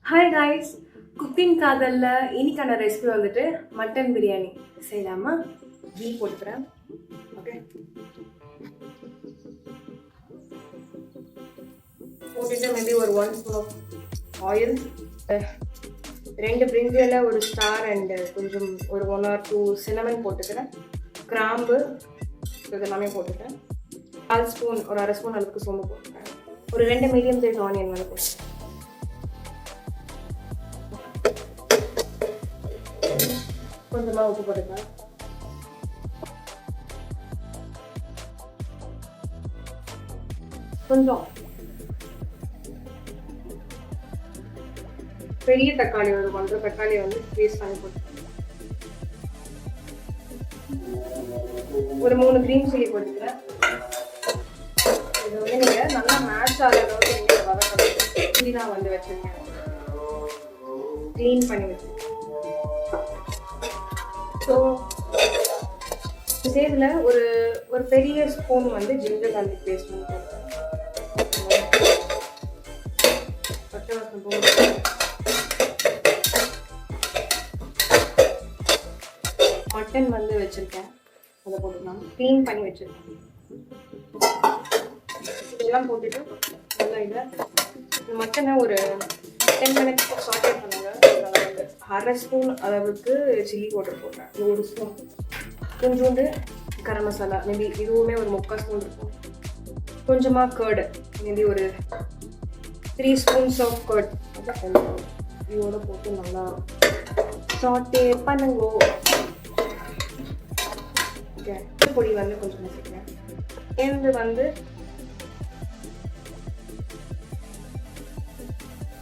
Hi guys, cooking காதலில் இன்னைக்கான recipe வந்துட்டு மட்டன் பிரியாணி செய்யலாமா? கீ போட்டுக்கிறேன். ஓகே, போட்டுட்டு மேபி ஒரு 1 ஸ்பூன் ஆஃப் ஆயில், 2 பிரிஞ்சில் ஒரு ஸ்டார் அண்டு கொஞ்சம் ஒரு 1 or 2 சினமன் போட்டுக்கிறேன். கிராம்பு இதெல்லாமே போட்டுக்கிறேன். 1/2 ஸ்பூன் ஒரு 1/2 ஸ்பூன் அளவுக்கு சோம்பு போட்டுக்கிறேன். ஒரு 2 மீடியம் சைஸ் ஆனியன் வந்து போட்டுக்கிறேன். கொஞ்சமாக உப்பு போட்டுக்கலாம். கொஞ்சம் பெரிய தக்காளி ஒரு 1 தக்காளி வந்து பேஸ்ட் பண்ணி போட்டுக்கலாம். ஒரு 3 கிரீன் சில்லி போட்டுக்கிறேன். இது வந்து நீங்கள் நல்லா மேட்ச் ஆகிற அளவுக்கு நீங்கள் வதக்கணும். கிளீனாக வந்து வச்சுருக்கேன், க்ளீன் பண்ணி வச்சுருக்கேன். ஸோ இதில் ஒரு பெரிய ஸ்பூன் வந்து ஜிஞ்சர் கார்லிக் பேஸ்ட் பண்ணி போட்டுருக்கேன். மட்டன் வந்து வச்சுருக்கேன், அதை போட்டுக்கலாம். க்ளீன் பண்ணி வச்சுருக்கேன். இதெல்லாம் போட்டுட்டு நல்லா இதை மட்டனை ஒரு 10 minutes சாட்டே பண்ணுங்க. 1/2 ஸ்பூன் அளவுக்கு சில்லி பவுடர் போட்டேன். 1 ஸ்பூன் கொஞ்சோண்டு கரம் மசாலா, மேபி இதுவுமே ஒரு 3/4 ஸ்பூன் இருக்கும். கொஞ்சமாக கர்டு, மேபி ஒரு 3 ஸ்பூன்ஸ் ஆஃப் கர்ட் இதோட போட்டு நல்லா சாட்டே பண்ணுங்கோ. ஓகே, பொடி வந்து கொஞ்சம் வச்சுக்கிறேன். இது வந்து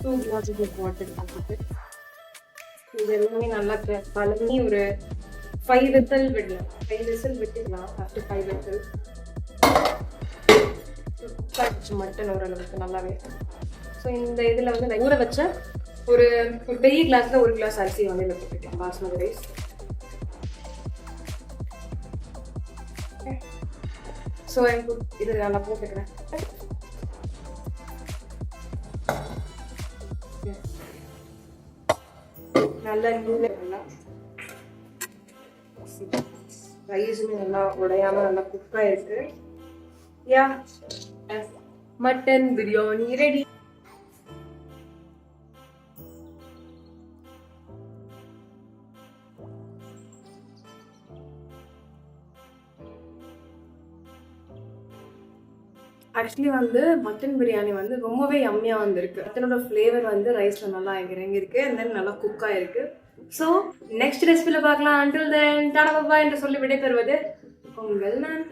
2 glasses of water போட்டு இது எல்லாமே நல்லா கலந்து ஒரு 5 விசில் விடலாம். 5 விசில் விட்டுக்கலாம். ஆஃப்டர் 5 விசில் மட்டன் ஓரளவுக்கு நல்லாவே. ஸோ இந்த இதில் வந்து நான் ஊற வச்ச ஒரு பெரிய கிளாஸில் 1 கிளாஸ் அரிசி வந்து இதில் போட்டுட்டேன், பாஸ்மதி ரைஸ். ஸோ இது நான் போட்டுக்கிறேன். நல்லா ரைஸுமே நல்லா உடையாம நல்லா குக் ஆயிருக்கு. யா, மட்டன் பிரியாணி ரெடி. ஆக்சுவலி வந்து மட்டன் பிரியாணி வந்து ரொம்பவே யம்மியாக வந்திருக்கு. மட்டனோட ஃப்ளேவர் வந்து ரைஸில் நல்லா இறங்கியிருக்கு அண்ட் தென் நல்லா குக் ஆகிருக்கு. ஸோ நெக்ஸ்ட் ரெசிபியில் பார்க்கலாம். அண்டில் தென் டாடா பாபா என்று சொல்லி விடைபெறுவது உங்கள் நான்.